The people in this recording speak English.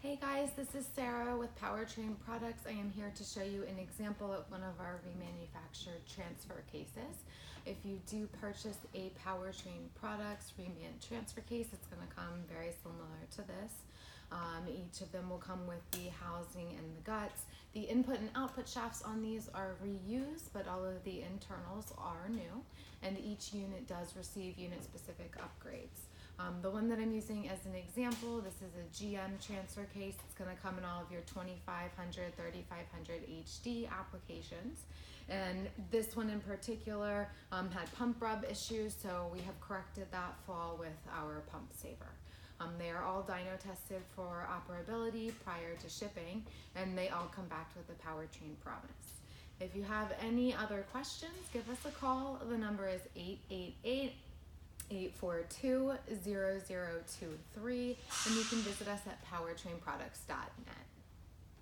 Hey guys, this is Sarah with Powertrain Products. I am here to show you an example of one of our remanufactured transfer cases. If you do purchase a Powertrain Products reman transfer case, it's going to come very similar to this. Each of them will come with the housing and the guts. The input and output shafts on these are reused, but all of the internals are new, and each unit does receive unit-specific upgrades. The one that I'm using as an example, this is a GM transfer case. It's going to come in all of your 2500, 3500 HD applications. And this one in particular had pump rub issues, so we have corrected that flaw with our pump saver. They are all dyno tested for operability prior to shipping, and they all come back with the Powertrain Promise. If you have any other questions, give us a call. The number is 888-842-0023, and you can visit us at powertrainproducts.net.